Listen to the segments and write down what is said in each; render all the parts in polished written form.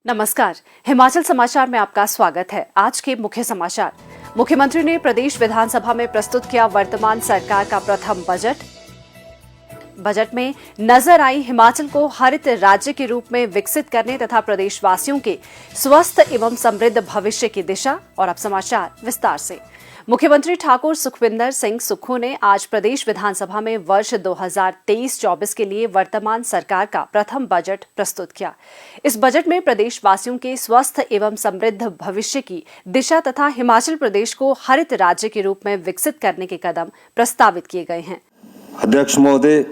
नमस्कार, हिमाचल समाचार में आपका स्वागत है। आज के मुख्य समाचार। मुख्यमंत्री ने प्रदेश विधानसभा में प्रस्तुत किया वर्तमान सरकार का प्रथम बजट। बजट में नजर आई हिमाचल को हरित राज्य के रूप में विकसित करने तथा प्रदेशवासियों के स्वस्थ एवं समृद्ध भविष्य की दिशा। और अब समाचार विस्तार से। मुख्यमंत्री ठाकुर सुखविंदर सिंह सुक्खू ने आज प्रदेश विधानसभा में वर्ष 2023-24 के लिए वर्तमान सरकार का प्रथम बजट प्रस्तुत किया। इस बजट में प्रदेशवासियों के स्वस्थ एवं समृद्ध भविष्य की दिशा तथा हिमाचल प्रदेश को हरित राज्य के रूप में विकसित करने के कदम प्रस्तावित किए गए हैं। अध्यक्ष महोदय,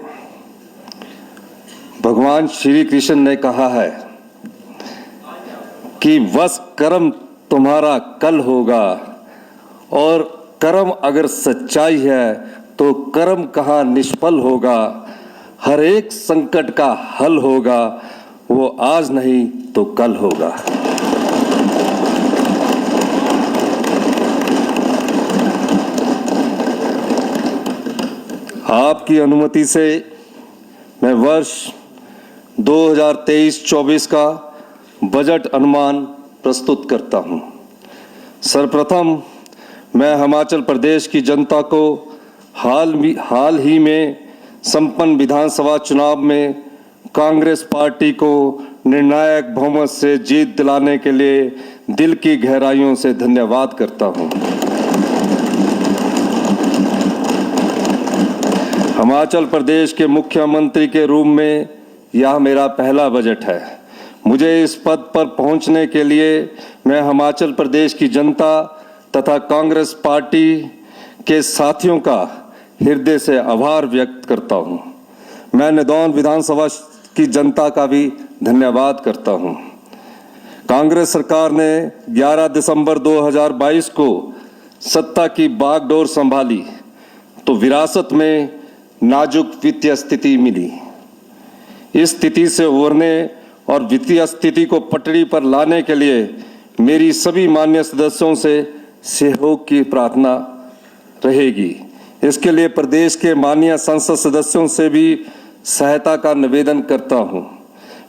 भगवान श्री कृष्ण ने कहा है कि वस कर्म तुम्हारा कल होगा, और कर्म अगर सच्चाई है तो कर्म कहाँ निष्फल होगा। हर एक संकट का हल होगा, वो आज नहीं तो कल होगा। आपकी अनुमति से मैं वर्ष 2023-24 का बजट अनुमान प्रस्तुत करता हूं। सर्वप्रथम मैं हिमाचल प्रदेश की जनता को हाल ही में संपन्न विधानसभा चुनाव में कांग्रेस पार्टी को निर्णायक बहुमत से जीत दिलाने के लिए दिल की गहराइयों से धन्यवाद करता हूं। हिमाचल प्रदेश के मुख्यमंत्री के रूप में यह मेरा पहला बजट है। मुझे इस पद पर पहुंचने के लिए मैं हिमाचल प्रदेश की जनता तथा कांग्रेस पार्टी के साथियों का हृदय से आभार व्यक्त करता हूं। मैं नदौन विधानसभा की जनता का भी धन्यवाद करता हूं। कांग्रेस सरकार ने 11 दिसंबर 2022 को सत्ता की बागडोर संभाली तो विरासत में नाजुक वित्तीय स्थिति मिली। इस स्थिति से उबरने और वित्तीय स्थिति को पटरी पर लाने के लिए मेरी सभी माननीय सदस्यों से सहयोग की प्रार्थना रहेगी। इसके लिए प्रदेश के माननीय संसद सदस्यों से भी सहायता का निवेदन करता हूं।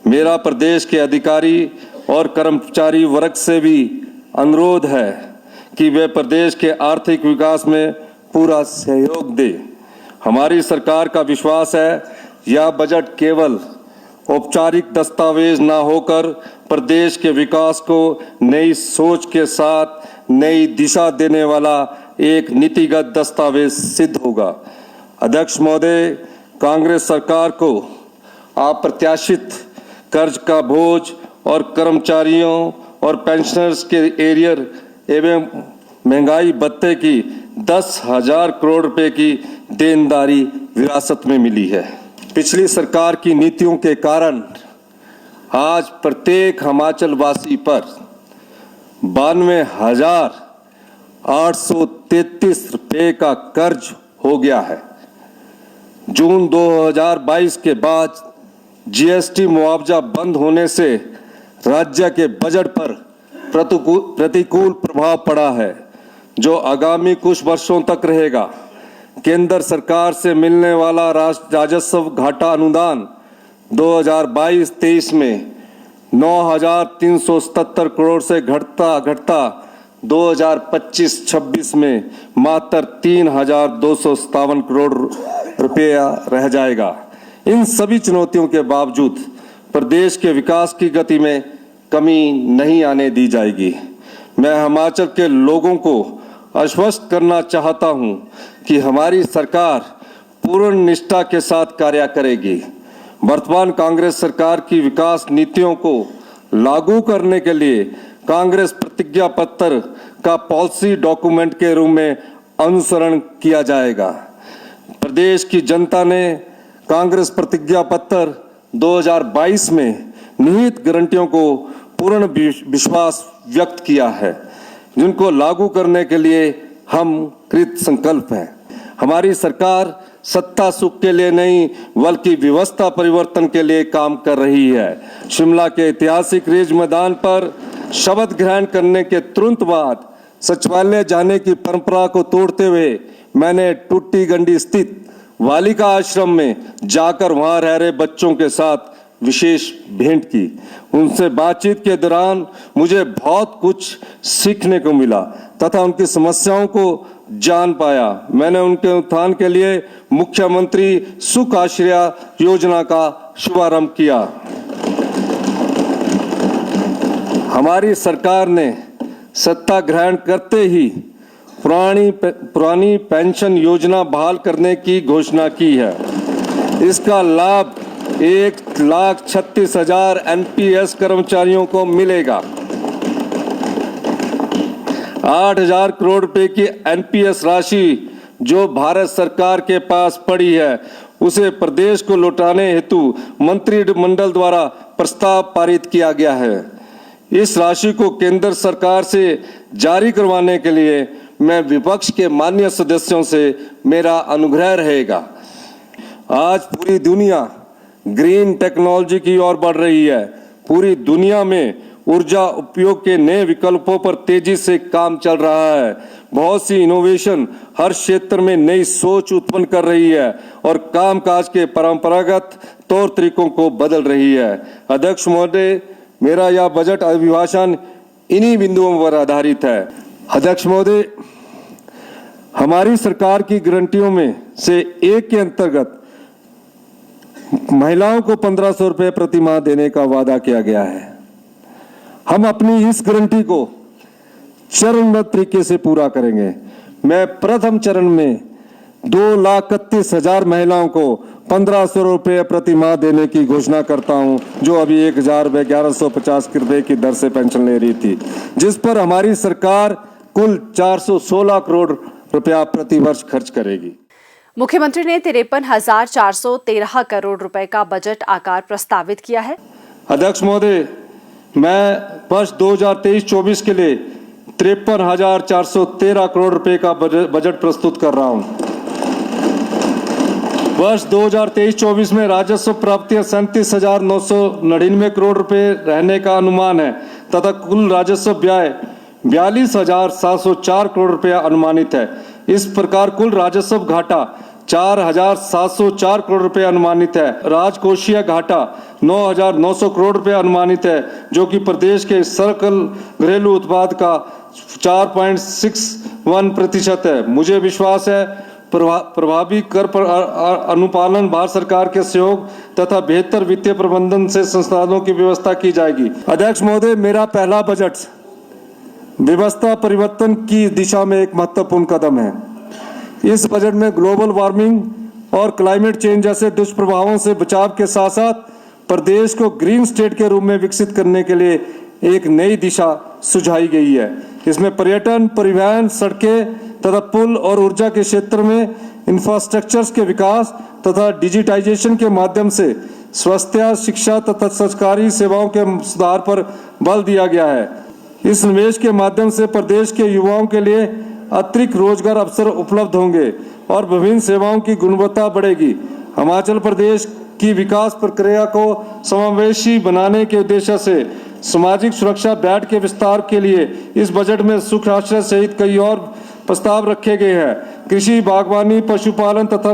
मेरा प्रदेश के अधिकारी और कर्मचारी वर्ग से भी अनुरोध है कि वे प्रदेश के आर्थिक विकास में पूरा सहयोग दें। हमारी सरकार का विश्वास है यह बजट केवल औपचारिक दस्तावेज न होकर प्रदेश के विकास को नई सोच के साथ नई दिशा देने वाला एक नीतिगत दस्तावेज सिद्ध होगा। अध्यक्ष महोदय, कांग्रेस सरकार को अप्रत्याशित कर्ज का बोझ और कर्मचारियों और पेंशनर्स के एरियर एवं महंगाई भत्ते की 10,000 करोड़ रुपए की देनदारी विरासत में मिली है। पिछली सरकार की नीतियों के कारण आज प्रत्येक हिमाचल वासी पर 92,833 रुपये का कर्ज हो गया है। जून 2022 के बाद जीएसटी मुआवजा बंद होने से राज्य के बजट पर प्रतिकूल प्रभाव पड़ा है, जो आगामी कुछ वर्षों तक रहेगा। केंद्र सरकार से मिलने वाला राजस्व घाटा अनुदान 2022-23 में 9,377 करोड़ से घटता 2025-26 में मात्र 3,257 करोड़ रुपया रह जाएगा। इन सभी चुनौतियों के बावजूद प्रदेश के विकास की गति में कमी नहीं आने दी जाएगी। मैं हिमाचल के लोगों को आश्वस्त करना चाहता हूं कि हमारी सरकार पूर्ण निष्ठा के साथ कार्य करेगी। वर्तमान कांग्रेस सरकार की विकास नीतियों को लागू करने के लिए कांग्रेस प्रतिज्ञा पत्र का पॉलिसी डॉक्यूमेंट के रूप में अनुसरण किया जाएगा। प्रदेश की जनता ने कांग्रेस प्रतिज्ञा पत्र 2022 में निहित गारंटियों को पूर्ण विश्वास व्यक्त किया है, जिनको लागू करने के लिए हम कृत संकल्प हैं। हमारी सरकार सत्ता सुख के लिए नहीं बल्कि व्यवस्था परिवर्तन के लिए काम कर रही है। शिमला के ऐतिहासिक रिज मैदान पर शपथ ग्रहण करने के तुरंत बाद सचिवालय जाने की परंपरा को तोड़ते हुए मैंने टूटी गंडी स्थित बालिका आश्रम में जाकर वहां रह रहे बच्चों के साथ विशेष भेंट की। उनसे बातचीत के दौरान मुझे बहुत कुछ सीखने को मिला तथा उनकी समस्याओं को जान पाया। मैंने उनके उत्थान के लिए मुख्यमंत्री सुख आश्रय योजना का शुभारंभ किया। हमारी सरकार ने सत्ता ग्रहण करते ही पुरानी पेंशन योजना बहाल करने की घोषणा की है। इसका लाभ 1,36,000 एनपीएस कर्मचारियों को मिलेगा। 8,000 करोड़ रुपए की एनपीएस राशि जो भारत सरकार के पास पड़ी है उसे प्रदेश को लौटाने हेतु मंत्रिमंडल द्वारा प्रस्ताव पारित किया गया है। इस राशि को केंद्र सरकार से जारी करवाने के लिए मैं विपक्ष के माननीय सदस्यों से मेरा अनुग्रह रहेगा। आज पूरी दुनिया ग्रीन टेक्नोलॉजी की ओर बढ़ रही है। पूरी दुनिया में ऊर्जा उपयोग के नए विकल्पों पर तेजी से काम चल रहा है। बहुत सी इनोवेशन हर क्षेत्र में नई सोच उत्पन्न कर रही है और कामकाज के परंपरागत तौर तरीकों को बदल रही है। अध्यक्ष महोदय, मेरा यह बजट अभिभाषण इन्हीं बिंदुओं पर आधारित है। अध्यक्ष महोदय, हमारी सरकार की गारंटियों में से एक के अंतर्गत महिलाओं को 1,500 रुपए प्रति माह देने का वादा किया गया है। हम अपनी इस गारंटी को चरणबद्ध तरीके से पूरा करेंगे। मैं प्रथम चरण में 2,31,000 महिलाओं को 1,500 रुपए प्रति माह देने की घोषणा करता हूं, जो अभी 1,1150 रुपए की दर से पेंशन ले रही थी, जिस पर हमारी सरकार कुल 416 करोड़ रुपया प्रति वर्ष खर्च करेगी। मुख्यमंत्री ने 53,413 करोड़ रुपए का बजट आकार प्रस्तावित किया है। अध्यक्ष महोदय, मैं वर्ष 2023-24 के लिए 53,413 करोड़ रुपए का बजट प्रस्तुत कर रहा हूं। वर्ष 2023-24 में राजस्व प्राप्तियां 37,999 करोड़ रुपए रहने का अनुमान है तथा कुल राजस्व व्यय 42,704 करोड़ रुपया अनुमानित है। इस प्रकार कुल राजस्व घाटा 4,704 करोड़ रुपए अनुमानित है। राजकोषीय घाटा 9,900 करोड़ रुपए अनुमानित है, जो कि प्रदेश के सकल घरेलू उत्पाद का 4.61% है। मुझे विश्वास है प्रभावी कर अनुपालन भारत सरकार के सहयोग तथा बेहतर वित्तीय प्रबंधन से संसाधनों की व्यवस्था की जाएगी। अध्यक्ष महोदय, मेरा पहला बजट व्यवस्था परिवर्तन की दिशा में एक महत्वपूर्ण कदम है। इस बजट में ग्लोबल वार्मिंग और क्लाइमेट चेंज जैसे दुष्प्रभावों से बचाव के साथ साथ प्रदेश को ग्रीन स्टेट के रूप में विकसित करने के लिए एक नई दिशा सुझाई गई है। इसमें पर्यटन, परिवहन, सड़कें तथा पुल और ऊर्जा के क्षेत्र में इंफ्रास्ट्रक्चर्स के विकास तथा डिजिटाइजेशन के माध्यम से स्वास्थ्य, शिक्षा तथा सरकारी सेवाओं के सुधार पर बल दिया गया है। इस निवेश के माध्यम से प्रदेश के युवाओं के लिए अतिरिक्त रोजगार अवसर उपलब्ध होंगे और विभिन्न सेवाओं की गुणवत्ता बढ़ेगी। हिमाचल प्रदेश की विकास प्रक्रिया को समावेशी बनाने के उद्देश्य से सामाजिक सुरक्षा बैंड के विस्तार के लिए इस बजट में सुख आश्रय सहित कई और प्रस्ताव रखे गए हैं। कृषि, बागवानी, पशुपालन तथा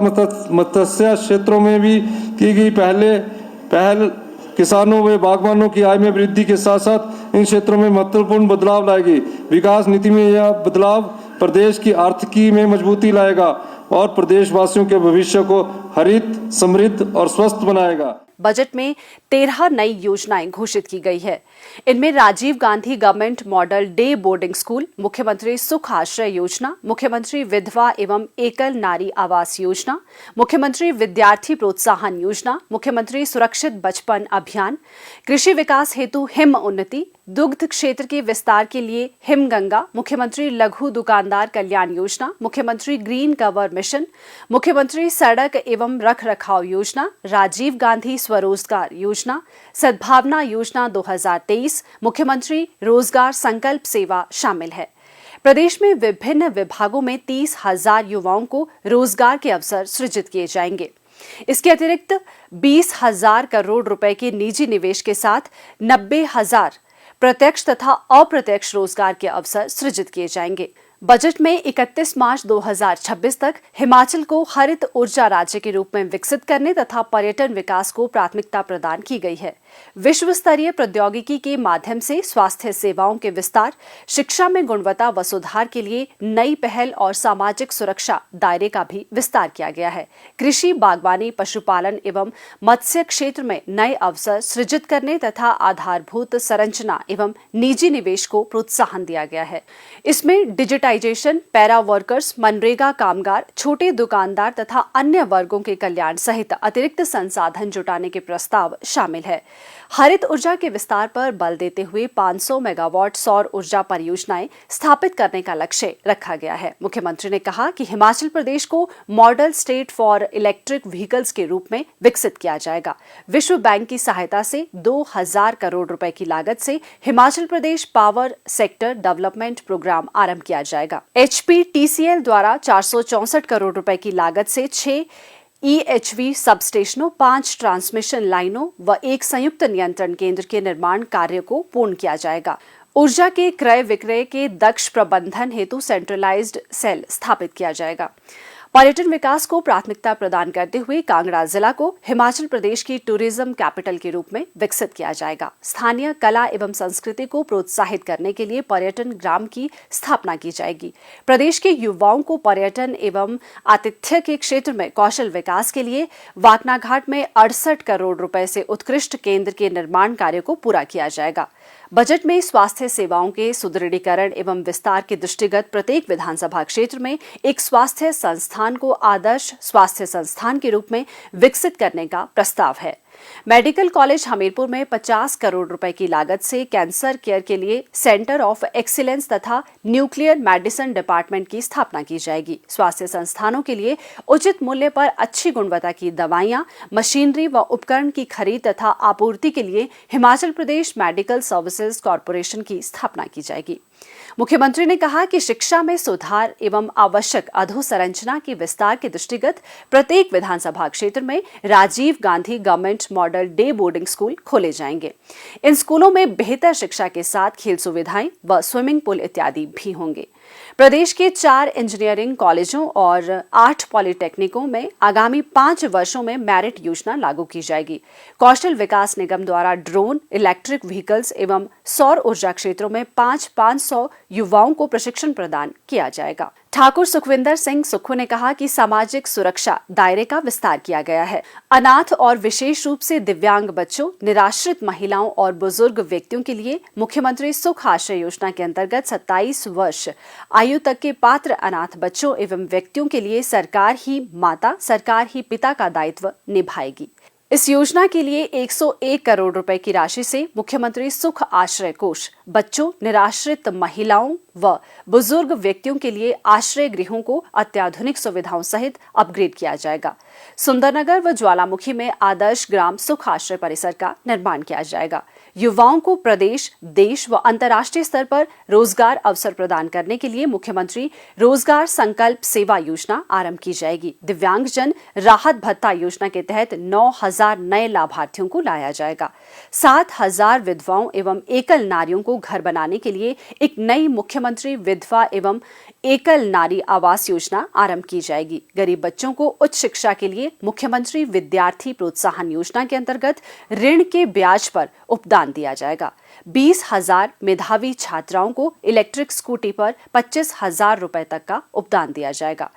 मत्स्य क्षेत्रों में भी की गई पहल किसानों व बागवानों की आय में वृद्धि के साथ साथ इन क्षेत्रों में महत्वपूर्ण बदलाव लाएगी। विकास नीति में यह बदलाव प्रदेश की आर्थिकी में मजबूती लाएगा और प्रदेशवासियों के भविष्य को हरित, समृद्ध और स्वस्थ बनाएगा। बजट में 13 नई योजनाएं घोषित की गई है। इनमें Rajiv Gandhi government model day boarding school, मुख्यमंत्री सुख आश्रय योजना, मुख्यमंत्री विधवा एवं एकल नारी आवास योजना, मुख्यमंत्री विद्यार्थी प्रोत्साहन योजना, मुख्यमंत्री सुरक्षित बचपन अभियान, कृषि विकास हेतु हिम उन्नति, दुग्ध क्षेत्र के विस्तार के लिए हिमगंगा, मुख्यमंत्री लघु दुकानदार कल्याण योजना, मुख्यमंत्री ग्रीन कवर मिशन, मुख्यमंत्री सड़क एवं रख रखाव योजना, राजीव गांधी स्वरोजगार योजना, सद्भावना योजना 2023, मुख्यमंत्री रोजगार संकल्प सेवा शामिल है। प्रदेश में विभिन्न विभागों में 30,000 युवाओं को रोजगार के अवसर सृजित किए जाएंगे। इसके अतिरिक्त 20,000 करोड़ रुपए के निजी निवेश के साथ 90,000 प्रत्यक्ष तथा अप्रत्यक्ष रोजगार के अवसर सृजित किए जाएंगे। बजट में 31 मार्च 2026 तक हिमाचल को हरित ऊर्जा राज्य के रूप में विकसित करने तथा पर्यटन विकास को प्राथमिकता प्रदान की गई है। विश्व स्तरीय प्रौद्योगिकी के माध्यम से स्वास्थ्य सेवाओं के विस्तार, शिक्षा में गुणवत्ता व सुधार के लिए नई पहल और सामाजिक सुरक्षा दायरे का भी विस्तार किया गया है। कृषि, बागवानी, पशुपालन एवं मत्स्य क्षेत्र में नए अवसर सृजित करने तथा आधारभूत संरचना एवं निजी निवेश को प्रोत्साहन दिया गया है। इसमें डिजिटाइजेशन, पैरा वर्कर्स, मनरेगा कामगार, छोटे दुकानदार तथा अन्य वर्गों के कल्याण सहित अतिरिक्त संसाधन जुटाने के प्रस्ताव शामिल है। हरित ऊर्जा के विस्तार पर बल देते हुए 500 मेगावाट सौर ऊर्जा परियोजनाएं स्थापित करने का लक्ष्य रखा गया है। मुख्यमंत्री ने कहा कि हिमाचल प्रदेश को model state for electric vehicles के रूप में विकसित किया जाएगा। विश्व बैंक की सहायता से 2000 करोड़ रुपए की लागत से Himachal Pradesh power sector development programme आरंभ किया जाएगा। HPTCL द्वारा 464 करोड़ रुपए की लागत से 6 EHV सबस्टेशनों, 5 ट्रांसमिशन लाइनों व एक संयुक्त नियंत्रण केंद्र के निर्माण कार्य को पूर्ण किया जाएगा। ऊर्जा के क्रय विक्रय के दक्ष प्रबंधन हेतु सेंट्रलाइज्ड सेल स्थापित किया जाएगा। पर्यटन विकास को प्राथमिकता प्रदान करते हुए कांगड़ा जिला को हिमाचल प्रदेश की टूरिज्म कैपिटल के रूप में विकसित किया जाएगा। स्थानीय कला एवं संस्कृति को प्रोत्साहित करने के लिए पर्यटन ग्राम की स्थापना की जाएगी। प्रदेश के युवाओं को पर्यटन एवं आतिथ्य के क्षेत्र में कौशल विकास के लिए वाकनाघाट में 68 करोड़ रुपए से उत्कृष्ट केंद्र के निर्माण कार्य को पूरा किया जाएगा। बजट में स्वास्थ्य सेवाओं के सुदृढ़ीकरण एवं विस्तार के दृष्टिगत प्रत्येक विधानसभा क्षेत्र में एक स्वास्थ्य संस्थान को आदर्श स्वास्थ्य संस्थान के रूप में विकसित करने का प्रस्ताव है। मेडिकल कॉलेज हमीरपुर में 50 करोड़ रुपए की लागत से कैंसर केयर के लिए सेंटर ऑफ एक्सीलेंस तथा न्यूक्लियर मेडिसिन डिपार्टमेंट की स्थापना की जाएगी। स्वास्थ्य संस्थानों के लिए उचित मूल्य पर अच्छी गुणवत्ता की दवाइयां, मशीनरी व उपकरण की खरीद तथा आपूर्ति के लिए Himachal Pradesh medical services corporation की स्थापना की जाएगी। मुख्यमंत्री ने कहा कि शिक्षा में सुधार एवं आवश्यक अधोसंरचना के विस्तार के दृष्टिगत प्रत्येक विधानसभा क्षेत्र में Rajiv Gandhi government model day boarding school खोले जाएंगे। इन स्कूलों में बेहतर शिक्षा के साथ खेल सुविधाएं व स्विमिंग पूल इत्यादि भी होंगे। प्रदेश के 4 इंजीनियरिंग कॉलेजों और 8 पॉलिटेक्निकों में आगामी 5 वर्षों में मेरिट योजना लागू की जाएगी। कौशल विकास निगम द्वारा ड्रोन, इलेक्ट्रिक व्हीकल्स एवं सौर ऊर्जा क्षेत्रों में 500 युवाओं को प्रशिक्षण प्रदान किया जाएगा। ठाकुर सुखविंदर सिंह सुक्खू ने कहा कि सामाजिक सुरक्षा दायरे का विस्तार किया गया है। अनाथ और विशेष रूप से दिव्यांग बच्चों, निराश्रित महिलाओं और बुजुर्ग व्यक्तियों के लिए मुख्यमंत्री सुख आश्रय योजना के अंतर्गत 27 वर्ष आयु तक के पात्र अनाथ बच्चों एवं व्यक्तियों के लिए सरकार ही माता, सरकार ही पिता का दायित्व निभाएगी। इस योजना के लिए 101 करोड़ रुपए की राशि से मुख्यमंत्री सुख आश्रय कोष बच्चों, निराश्रित महिलाओं व बुजुर्ग व्यक्तियों के लिए आश्रय गृहों को अत्याधुनिक सुविधाओं सहित अपग्रेड किया जाएगा। सुंदरनगर व ज्वालामुखी में आदर्श ग्राम सुख आश्रय परिसर का निर्माण किया जाएगा। युवाओं को प्रदेश, देश व अंतर्राष्ट्रीय स्तर पर रोजगार अवसर प्रदान करने के लिए मुख्यमंत्री रोजगार संकल्प सेवा योजना आरंभ की जाएगी। दिव्यांगजन राहत भत्ता योजना के तहत 9000 नए लाभार्थियों को लाया जाएगा। 7000 विधवाओं एवं एकल नारियों को घर बनाने के लिए एक नई मुख्यमंत्री विधवा एवं एकल नारी आवास योजना आरंभ की जाएगी। गरीब बच्चों को उच्च शिक्षा के लिए मुख्यमंत्री विद्यार्थी प्रोत्साहन योजना के अंतर्गत ऋण के ब्याज पर उपदान दिया जाएगा। 20,000 मेधावी छात्राओं को इलेक्ट्रिक स्कूटी पर 25,000 रुपए तक का उपदान दिया जाएगा।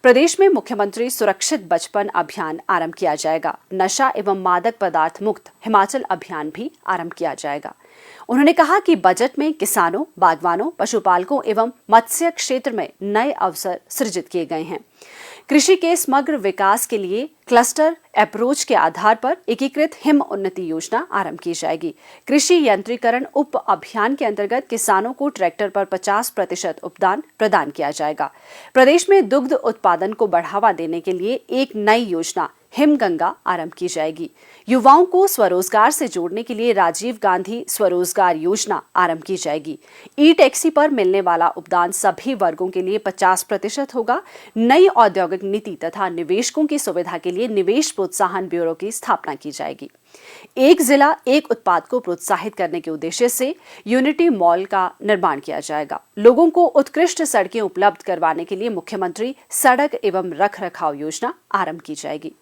प्रदेश में मुख्यमंत्री सुरक्षित बचपन अभियान आरंभ किया जाएगा। नशा एवं मादक पदार्थ मुक्त हिमाचल अभियान भी आरंभ किया जाएगा। उन्होंने कहा कि बजट में किसानों, बागवानों, पशुपालकों एवं मत्स्य क्षेत्र में नए अवसर सृजित किए गए हैं। कृषि के समग्र विकास के लिए क्लस्टर अप्रोच के आधार पर एकीकृत हिम उन्नति योजना आरंभ की जाएगी। कृषि यंत्रीकरण उप अभियान के अंतर्गत किसानों को ट्रैक्टर पर 50% उपदान प्रदान किया जाएगा। प्रदेश में दुग्ध उत्पादन को बढ़ावा देने के लिए एक नई योजना हिमगंगा आरंभ की जाएगी। युवाओं को स्वरोजगार से जोड़ने के लिए राजीव गांधी स्वरोजगार योजना आरंभ की जाएगी। ई टैक्सी पर मिलने वाला उपदान सभी वर्गों के लिए 50% होगा। नई औद्योगिक नीति तथा निवेशकों की सुविधा के लिए निवेश प्रोत्साहन ब्यूरो की स्थापना की जाएगी। एक जिला एक उत्पाद को प्रोत्साहित करने के उद्देश्य से यूनिटी मॉल का निर्माण किया जाएगा। लोगों को उत्कृष्ट सड़कें उपलब्ध करवाने के लिए मुख्यमंत्री सड़क एवं रखरखाव योजना आरंभ की जाएगी।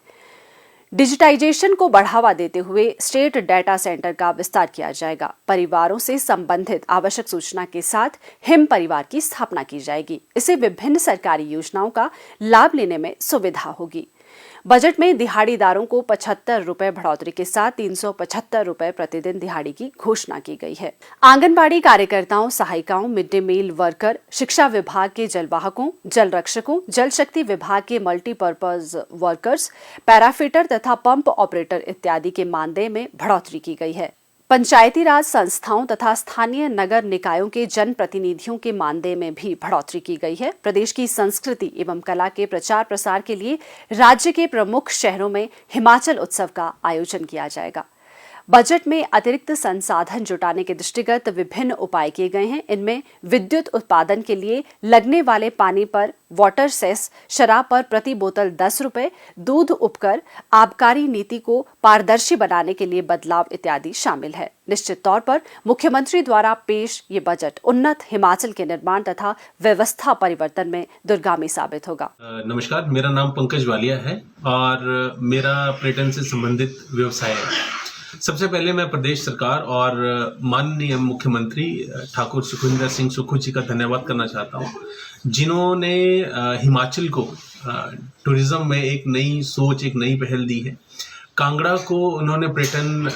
डिजिटाइजेशन को बढ़ावा देते हुए स्टेट डाटा सेंटर का विस्तार किया जाएगा। परिवारों से संबंधित आवश्यक सूचना के साथ हिम परिवार की स्थापना की जाएगी। इससे विभिन्न सरकारी योजनाओं का लाभ लेने में सुविधा होगी। बजट में दिहाड़ीदारों को 75 रुपए बढ़ोतरी के साथ 375 रुपए प्रतिदिन दिहाड़ी की घोषणा की गई है। आंगनबाड़ी कार्यकर्ताओं, सहायिकाओं, मिड डे मील वर्कर, शिक्षा विभाग के जलवाहकों, जल रक्षकों, जल शक्ति विभाग के मल्टीपर्पज वर्कर्स, पैराफिटर तथा पंप ऑपरेटर इत्यादि के मानदेय में बढ़ोतरी की गई है। पंचायती राज संस्थाओं तथा स्थानीय नगर निकायों के जनप्रतिनिधियों के मानदेय में भी बढ़ोतरी की गई है। प्रदेश की संस्कृति एवं कला के प्रचार प्रसार के लिए राज्य के प्रमुख शहरों में हिमाचल उत्सव का आयोजन किया जाएगा। बजट में अतिरिक्त संसाधन जुटाने के दृष्टिगत विभिन्न उपाय किए गए हैं। इनमें विद्युत उत्पादन के लिए लगने वाले पानी पर वाटर सेस, शराब पर प्रति बोतल 10 रुपए, दूध उपकर, आबकारी नीति को पारदर्शी बनाने के लिए बदलाव इत्यादि शामिल है। निश्चित तौर पर मुख्यमंत्री द्वारा पेश ये बजट उन्नत हिमाचल के निर्माण तथा व्यवस्था परिवर्तन में दूरगामी साबित होगा। नमस्कार, मेरा नाम पंकज वालिया है और मेरा पर्यटन से संबंधित व्यवसाय है। सबसे पहले मैं प्रदेश सरकार और माननीय मुख्यमंत्री ठाकुर सुखविंदर सिंह सुक्खू जी का धन्यवाद करना चाहता हूं, जिन्होंने हिमाचल को टूरिज्म में एक नई सोच, एक नई पहल दी है। कांगड़ा को उन्होंने पर्यटन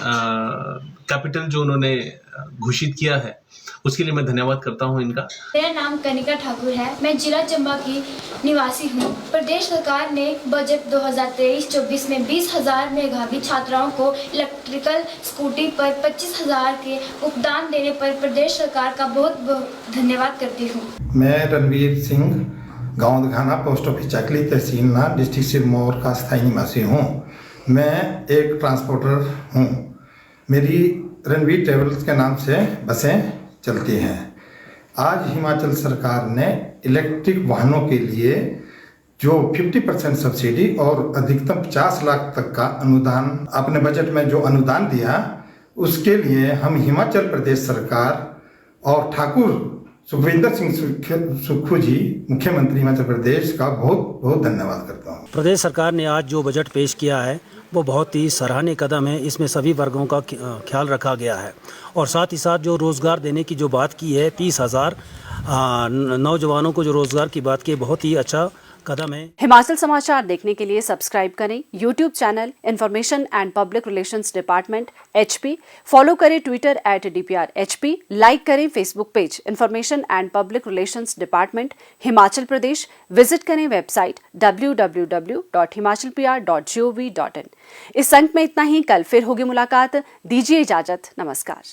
कैपिटल जो उन्होंने घोषित किया है, उसके लिए मैं धन्यवाद करता हूं इनका। मेरा नाम कनिका ठाकुर है। मैं जिला चंबा की निवासी हूं। प्रदेश सरकार ने बजट 2023-24 में 20,000 मेधावी छात्राओं को इलेक्ट्रिकल स्कूटी पर 25,000 के उपदान देने पर प्रदेश सरकार का बहुत बहुत धन्यवाद करती हूं। मैं रणवीर सिंह, गांव दघाना, पोस्ट ऑफिस चकली, तहसील ना, डिस्ट्रिक्ट सिरमौर का स्थायी निवासी हूं। मैं एक ट्रांसपोर्टर हूं। मेरी रणवीर ट्रेवल्स के नाम से बसें चलती हैं। आज हिमाचल सरकार ने इलेक्ट्रिक वाहनों के लिए जो 50% सब्सिडी और अधिकतम 50 लाख तक का अनुदान, अपने बजट में जो अनुदान दिया, उसके लिए हम हिमाचल प्रदेश सरकार और ठाकुर सुखविंदर सिंह सुक्खू जी, मुख्यमंत्री हिमाचल प्रदेश का बहुत बहुत धन्यवाद करता हूँ। प्रदेश सरकार ने आज जो बजट पेश किया है वो बहुत ही सराहनीय कदम है। इसमें सभी वर्गों का ख्याल रखा गया है और साथ ही साथ जो रोज़गार देने की जो बात की है, 30,000 नौजवानों को जो रोज़गार की बात की है, बहुत ही अच्छा कदम है। हिमाचल समाचार देखने के लिए सब्सक्राइब करें YouTube channel information and public relations department HP, follow करें ट्विटर @DPR HP, लाइक करें Facebook page information and public relations department Himachal Pradesh, visit करें वेबसाइट www.himachalpr.gov.in। इस अंक में इतना ही। कल फिर होगी मुलाकात। दीजिए इजाजत। नमस्कार।